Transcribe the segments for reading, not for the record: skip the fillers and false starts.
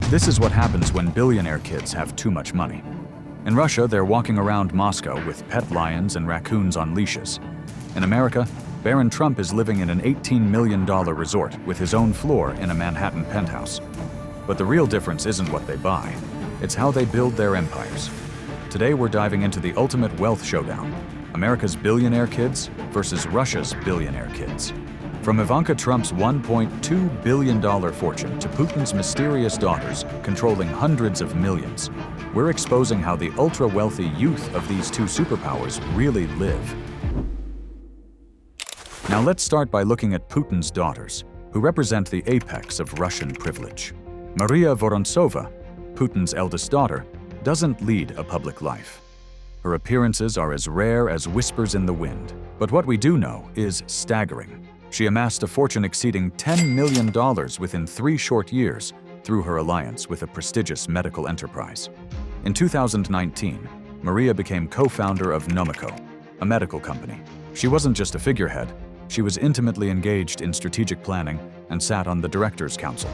This is what happens when billionaire kids have too much money. In Russia, they're walking around Moscow with pet lions and raccoons on leashes. In America, Barron Trump is living in an $18 million resort with his own floor in a Manhattan penthouse. But the real difference isn't what they buy, it's how they build their empires. Today we're diving into the ultimate wealth showdown: America's billionaire kids versus Russia's billionaire kids. From Ivanka Trump's $1.2 billion fortune to Putin's mysterious daughters controlling hundreds of millions, we're exposing how the ultra-wealthy youth of these two superpowers really live. Now let's start by looking at Putin's daughters, who represent the apex of Russian privilege. Maria Vorontsova, Putin's eldest daughter, doesn't lead a public life. Her appearances are as rare as whispers in the wind, but what we do know is staggering. She amassed a fortune exceeding $10 million within 3 short years through her alliance with a prestigious medical enterprise. In 2019, Maria became co-founder of Nomico, a medical company. She wasn't just a figurehead, she was intimately engaged in strategic planning and sat on the directors' council.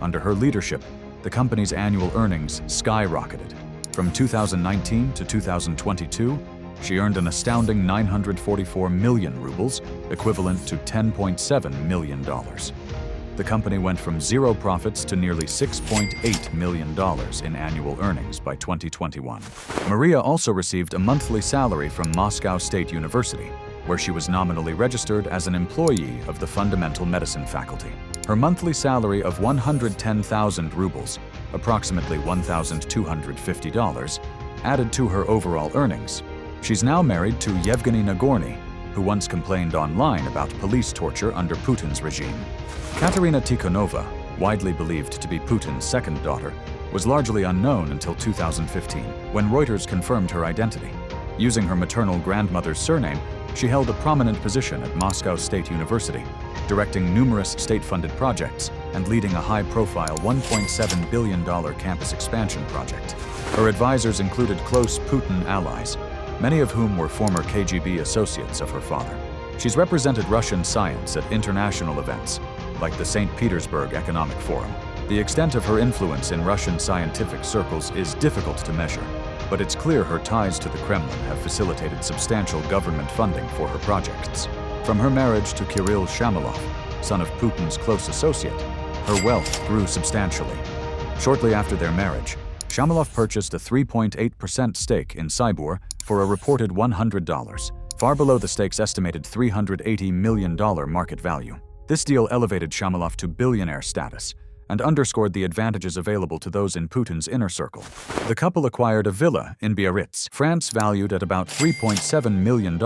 Under her leadership, the company's annual earnings skyrocketed. From 2019 to 2022, she earned an astounding 944 million rubles, equivalent to $10.7 million. The company went from zero profits to nearly $6.8 million in annual earnings by 2021. Maria also received a monthly salary from Moscow State University, where she was nominally registered as an employee of the fundamental medicine faculty. Her monthly salary of 110,000 rubles, approximately $1,250, added to her overall earnings. She's now married to Yevgeny Nagorny, who once complained online about police torture under Putin's regime. Katerina Tikhonova, widely believed to be Putin's second daughter, was largely unknown until 2015, when Reuters confirmed her identity. Using her maternal grandmother's surname, she held a prominent position at Moscow State University, directing numerous state-funded projects and leading a high-profile $1.7 billion campus expansion project. Her advisors included close Putin allies, many of whom were former KGB associates of her father. She's represented Russian science at international events, like the St. Petersburg Economic Forum. The extent of her influence in Russian scientific circles is difficult to measure, but it's clear her ties to the Kremlin have facilitated substantial government funding for her projects. From her marriage to Kirill Shamalov, son of Putin's close associate, her wealth grew substantially. Shortly after their marriage, Shamalov purchased a 3.8% stake in Cybor for a reported $100, far below the stake's estimated $380 million market value. This deal elevated Shamalov to billionaire status and underscored the advantages available to those in Putin's inner circle. The couple acquired a villa in Biarritz, France, valued at about $3.7 million,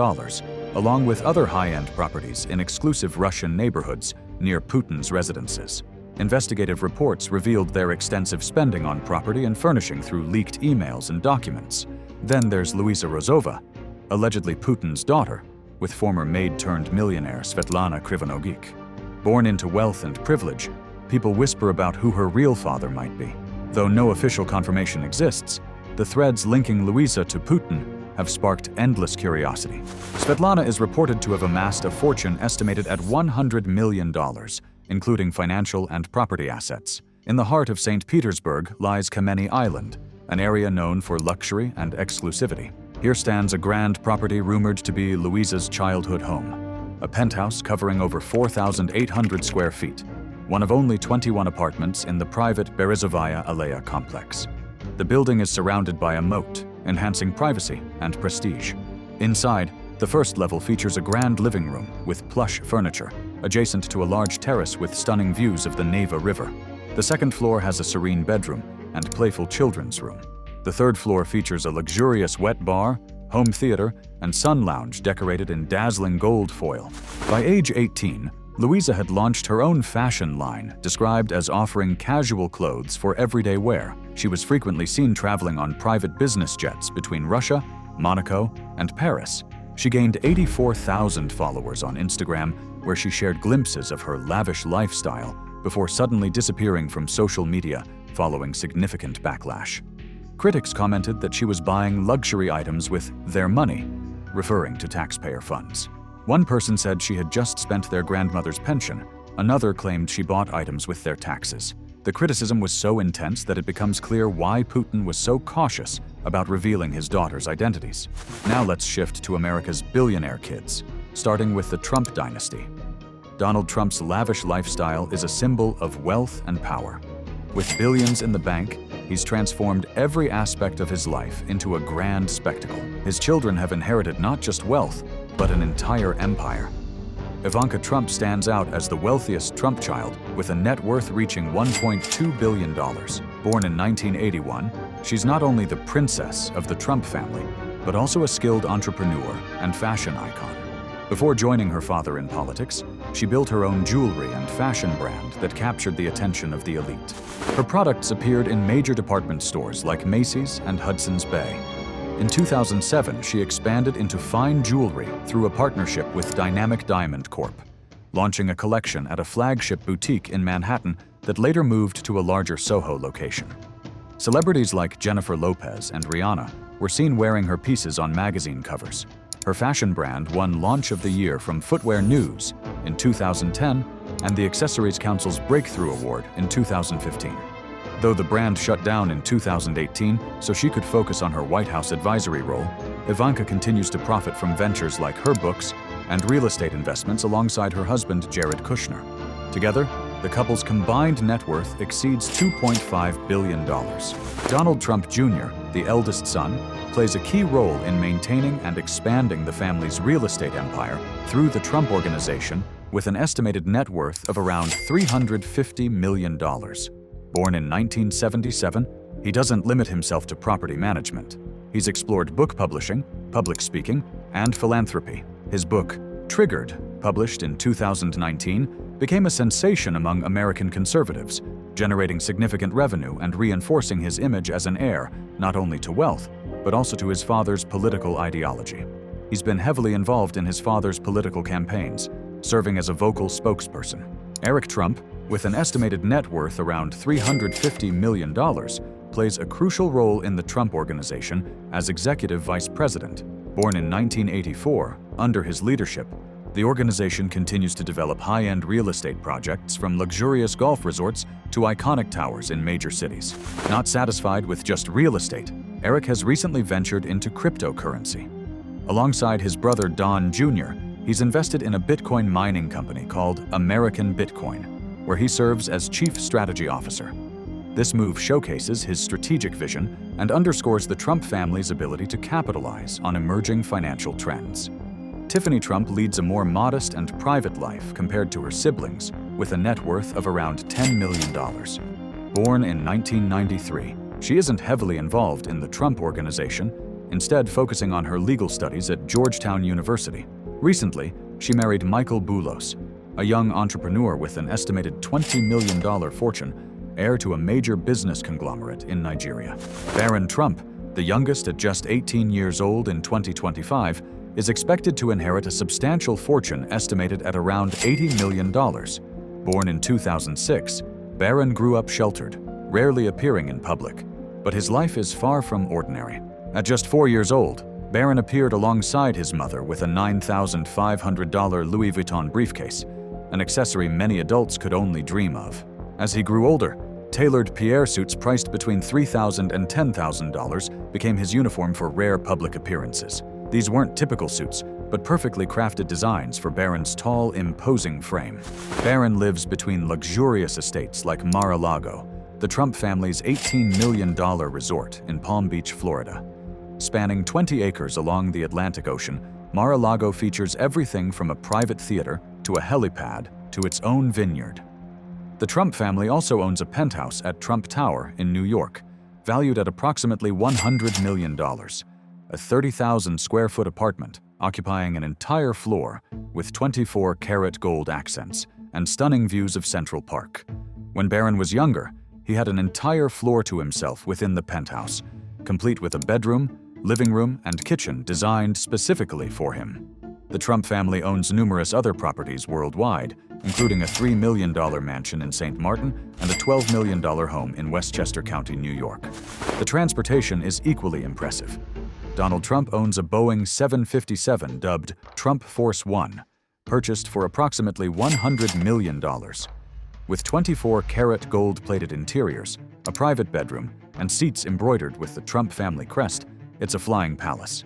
along with other high-end properties in exclusive Russian neighborhoods near Putin's residences. Investigative reports revealed their extensive spending on property and furnishing through leaked emails and documents. Then there's Luiza Rozova, allegedly Putin's daughter, with former maid-turned-millionaire Svetlana Krivonogic. Born into wealth and privilege, people whisper about who her real father might be. Though no official confirmation exists, the threads linking Luiza to Putin have sparked endless curiosity. Svetlana is reported to have amassed a fortune estimated at $100 million, including financial and property assets. In the heart of St. Petersburg lies Kameny Island, an area known for luxury and exclusivity. Here stands a grand property rumored to be Luiza's childhood home, a penthouse covering over 4,800 square feet, one of only 21 apartments in the private Berezovaya Alea complex. The building is surrounded by a moat, enhancing privacy and prestige. Inside, the first level features a grand living room with plush furniture, adjacent to a large terrace with stunning views of the Neva River. The second floor has a serene bedroom and playful children's room. The third floor features a luxurious wet bar, home theater, and sun lounge decorated in dazzling gold foil. By age 18, Luiza had launched her own fashion line, described as offering casual clothes for everyday wear. She was frequently seen traveling on private business jets between Russia, Monaco, and Paris. She gained 84,000 followers on Instagram, where she shared glimpses of her lavish lifestyle before suddenly disappearing from social media following significant backlash. Critics commented that she was buying luxury items with their money, referring to taxpayer funds. One person said she had just spent their grandmother's pension. Another claimed she bought items with their taxes. The The criticism was so intense that it becomes clear why Putin was so cautious about revealing his daughters' identities. Now let's shift to America's billionaire kids, starting with the Trump dynasty. Donald Trump's lavish lifestyle is a symbol of wealth and power. With billions in the bank, he's transformed every aspect of his life into a grand spectacle. His children have inherited not just wealth, but an entire empire. Ivanka Trump stands out as the wealthiest Trump child, with a net worth reaching $1.2 billion. Born in 1981, she's not only the princess of the Trump family, but also a skilled entrepreneur and fashion icon. Before joining her father in politics, she built her own jewelry and fashion brand that captured the attention of the elite. Her products appeared in major department stores like Macy's and Hudson's Bay. In 2007, she expanded into fine jewelry through a partnership with Dynamic Diamond Corp., launching a collection at a flagship boutique in Manhattan that later moved to a larger Soho location. Celebrities like Jennifer Lopez and Rihanna were seen wearing her pieces on magazine covers. Her fashion brand won Launch of the Year from Footwear News in 2010 and the Accessories Council's Breakthrough Award in 2015. Though the brand shut down in 2018 so she could focus on her White House advisory role, Ivanka continues to profit from ventures like her books and real estate investments alongside her husband, Jared Kushner. Together, the couple's combined net worth exceeds $2.5 billion. Donald Trump Jr., the eldest son, plays a key role in maintaining and expanding the family's real estate empire through the Trump Organization, with an estimated net worth of around $350 million. Born in 1977, he doesn't limit himself to property management. He's explored book publishing, public speaking, and philanthropy. His book, Triggered, published in 2019, became a sensation among American conservatives, generating significant revenue and reinforcing his image as an heir not only to wealth, but also to his father's political ideology. He's been heavily involved in his father's political campaigns, serving as a vocal spokesperson. Eric Trump, with an estimated net worth around $350 million, plays a crucial role in the Trump Organization as executive vice president. Born in 1984, under his leadership, the organization continues to develop high-end real estate projects from luxurious golf resorts to iconic towers in major cities. Not satisfied with just real estate, Eric has recently ventured into cryptocurrency. Alongside his brother Don Jr., he's invested in a Bitcoin mining company called American Bitcoin, where he serves as Chief Strategy Officer. This move showcases his strategic vision and underscores the Trump family's ability to capitalize on emerging financial trends. Tiffany Trump leads a more modest and private life compared to her siblings, with a net worth of around $10 million. Born in 1993, she isn't heavily involved in the Trump Organization, instead focusing on her legal studies at Georgetown University. Recently, she married Michael Boulos, a young entrepreneur with an estimated $20 million fortune, heir to a major business conglomerate in Nigeria. Barron Trump, the youngest at just 18 years old in 2025, is expected to inherit a substantial fortune estimated at around $80 million. Born in 2006, Barron grew up sheltered, rarely appearing in public, but his life is far from ordinary. At just 4 years old, Barron appeared alongside his mother with a $9,500 Louis Vuitton briefcase, an accessory many adults could only dream of. As he grew older, tailored Pierre suits priced between $3,000 and $10,000 became his uniform for rare public appearances. These weren't typical suits, but perfectly crafted designs for Barron's tall, imposing frame. Barron lives between luxurious estates like Mar-a-Lago, the Trump family's $18 million resort in Palm Beach, Florida. Spanning 20 acres along the Atlantic Ocean, Mar-a-Lago features everything from a private theater to a helipad to its own vineyard. The Trump family also owns a penthouse at Trump Tower in New York, valued at approximately $100 million, a 30,000 square foot apartment occupying an entire floor with 24-karat gold accents and stunning views of Central Park. When Barron was younger, he had an entire floor to himself within the penthouse, complete with a bedroom, living room, and kitchen designed specifically for him. The Trump family owns numerous other properties worldwide, including a $3 million mansion in St. Martin and a $12 million home in Westchester County, New York. The transportation is equally impressive. Donald Trump owns a Boeing 757 dubbed Trump Force One, purchased for approximately $100 million. With 24-karat gold-plated interiors, a private bedroom, and seats embroidered with the Trump family crest, it's a flying palace.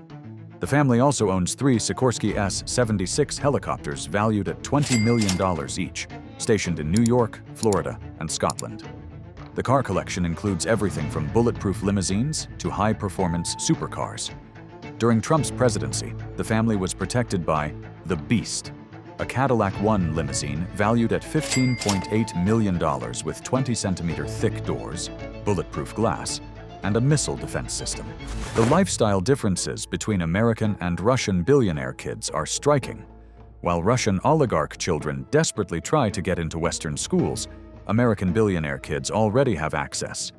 The family also owns 3 Sikorsky S-76 helicopters valued at $20 million each, stationed in New York, Florida, and Scotland. The car collection includes everything from bulletproof limousines to high-performance supercars. During Trump's presidency, the family was protected by the Beast, a Cadillac One limousine valued at $15.8 million with 20-centimeter thick doors, bulletproof glass, and a missile defense system. The lifestyle differences between American and Russian billionaire kids are striking. While Russian oligarch children desperately try to get into Western schools, American billionaire kids already have access.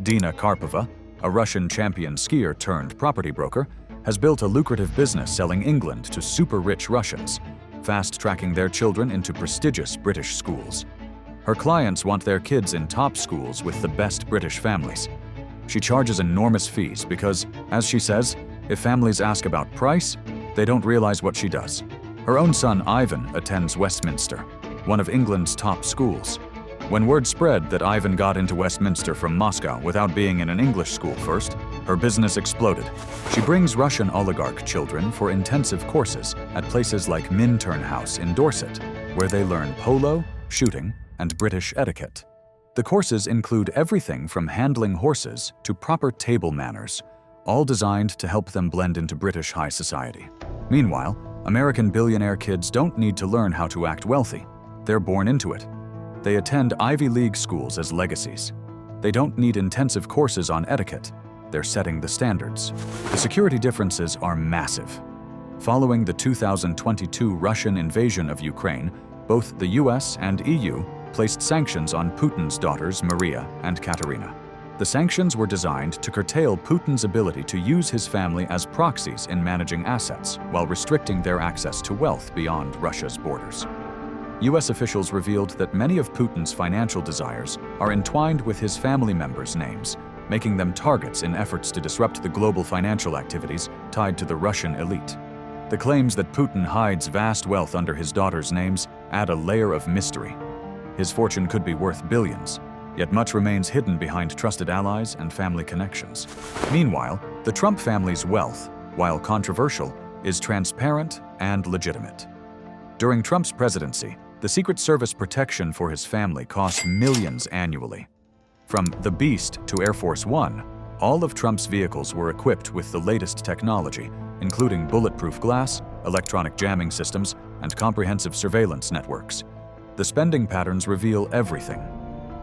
Dina Karpova, a Russian champion skier turned property broker, has built a lucrative business selling England to super-rich Russians, fast-tracking their children into prestigious British schools. Her clients want their kids in top schools with the best British families. She charges enormous fees because, as she says, if families ask about price, they don't realize what she does. Her own son, Ivan, attends Westminster, one of England's top schools. When word spread that Ivan got into Westminster from Moscow without being in an English school first, her business exploded. She brings Russian oligarch children for intensive courses at places like Minturn House in Dorset, where they learn polo, shooting, and British etiquette. The courses include everything from handling horses to proper table manners, all designed to help them blend into British high society. Meanwhile, American billionaire kids don't need to learn how to act wealthy. They're born into it. They attend Ivy League schools as legacies. They don't need intensive courses on etiquette. They're setting the standards. The security differences are massive. Following the 2022 Russian invasion of Ukraine, both the US and EU placed sanctions on Putin's daughters Maria and Katerina. The sanctions were designed to curtail Putin's ability to use his family as proxies in managing assets while restricting their access to wealth beyond Russia's borders. US officials revealed that many of Putin's financial desires are entwined with his family members' names, making them targets in efforts to disrupt the global financial activities tied to the Russian elite. The claims that Putin hides vast wealth under his daughters' names add a layer of mystery. His fortune could be worth billions, yet much remains hidden behind trusted allies and family connections. Meanwhile, the Trump family's wealth, while controversial, is transparent and legitimate. During Trump's presidency, the Secret Service protection for his family cost millions annually. From the Beast to Air Force One, all of Trump's vehicles were equipped with the latest technology, including bulletproof glass, electronic jamming systems, and comprehensive surveillance networks. The spending patterns reveal everything.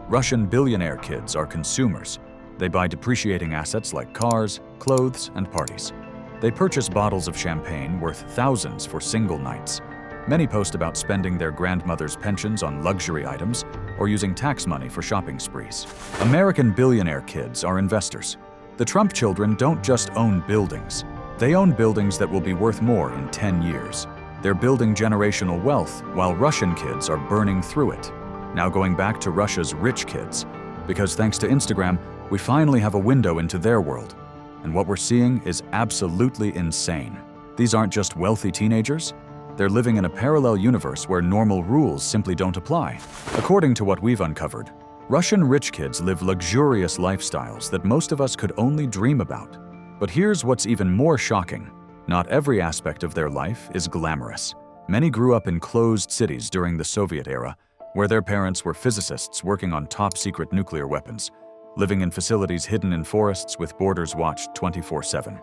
Russian billionaire kids are consumers. They buy depreciating assets like cars, clothes, and parties. They purchase bottles of champagne worth thousands for single nights. Many post about spending their grandmother's pensions on luxury items or using tax money for shopping sprees. American billionaire kids are investors. The Trump children don't just own buildings. They own buildings that will be worth more in 10 years. They're building generational wealth while Russian kids are burning through it. Now going back to Russia's rich kids, because thanks to Instagram, we finally have a window into their world. And what we're seeing is absolutely insane. These aren't just wealthy teenagers. They're living in a parallel universe where normal rules simply don't apply. According to what we've uncovered, Russian rich kids live luxurious lifestyles that most of us could only dream about. But here's what's even more shocking. Not every aspect of their life is glamorous. Many grew up in closed cities during the Soviet era, where their parents were physicists working on top-secret nuclear weapons, living in facilities hidden in forests with borders watched 24/7.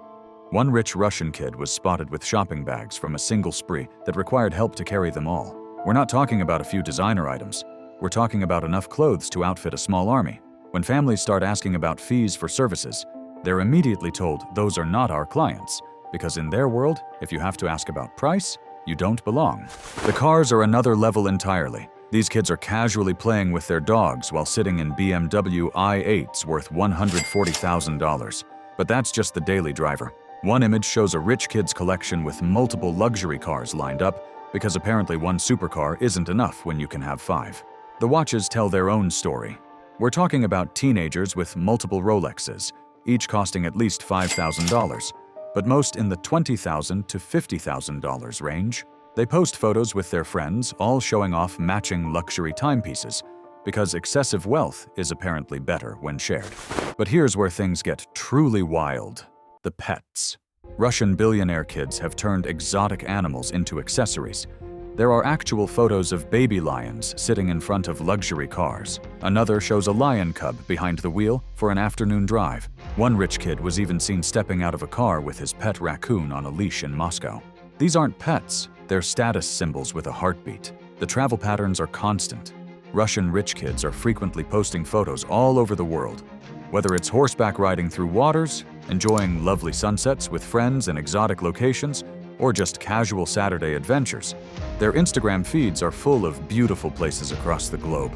One rich Russian kid was spotted with shopping bags from a single spree that required help to carry them all. We're not talking about a few designer items. We're talking about enough clothes to outfit a small army. When families start asking about fees for services, they're immediately told those are not our clients, because in their world, if you have to ask about price, you don't belong. The cars are another level entirely. These kids are casually playing with their dogs while sitting in BMW i8s worth $140,000. But that's just the daily driver. One image shows a rich kid's collection with multiple luxury cars lined up because apparently one supercar isn't enough when you can have 5. The watches tell their own story. We're talking about teenagers with multiple Rolexes, each costing at least $5,000, but most in the $20,000 to $50,000 range. They post photos with their friends, all showing off matching luxury timepieces. because excessive wealth is apparently better when shared. But here's where things get truly wild: the pets. Russian billionaire kids have turned exotic animals into accessories. There are actual photos of baby lions sitting in front of luxury cars. Another shows a lion cub behind the wheel for an afternoon drive. One rich kid was even seen stepping out of a car with his pet raccoon on a leash in Moscow. These aren't pets, they're status symbols with a heartbeat. The travel patterns are constant. Russian rich kids are frequently posting photos all over the world. Whether it's horseback riding through waters, enjoying lovely sunsets with friends in exotic locations, or just casual Saturday adventures, their Instagram feeds are full of beautiful places across the globe.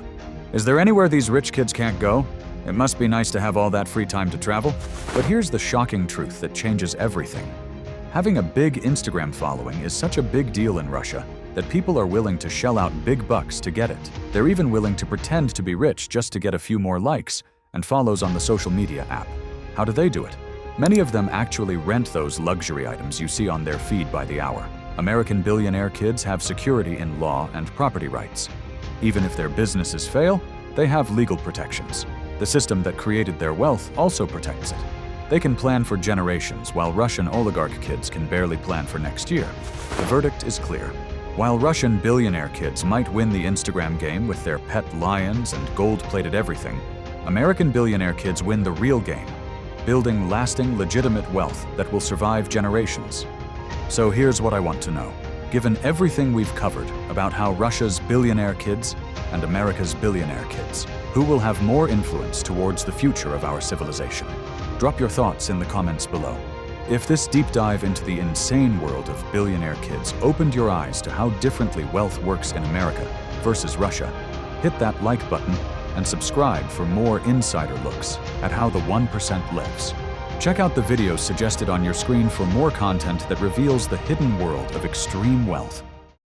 Is there anywhere these rich kids can't go? It must be nice to have all that free time to travel. But here's the shocking truth that changes everything. Having a big Instagram following is such a big deal in Russia that people are willing to shell out big bucks to get it. They're even willing to pretend to be rich just to get a few more likes and follows on the social media app. How do they do it? Many of them actually rent those luxury items you see on their feed by the hour. American billionaire kids have security in law and property rights. Even if their businesses fail, they have legal protections. The system that created their wealth also protects it. They can plan for generations, while Russian oligarch kids can barely plan for next year. The verdict is clear. While Russian billionaire kids might win the Instagram game with their pet lions and gold-plated everything, American billionaire kids win the real game, building lasting, legitimate wealth that will survive generations. So here's what I want to know. Given everything we've covered about how Russia's billionaire kids and America's billionaire kids, who will have more influence towards the future of our civilization? Drop your thoughts in the comments below. If this deep dive into the insane world of billionaire kids opened your eyes to how differently wealth works in America versus Russia, hit that like button and subscribe for more insider looks at how the 1% lives. Check out the videos suggested on your screen for more content that reveals the hidden world of extreme wealth.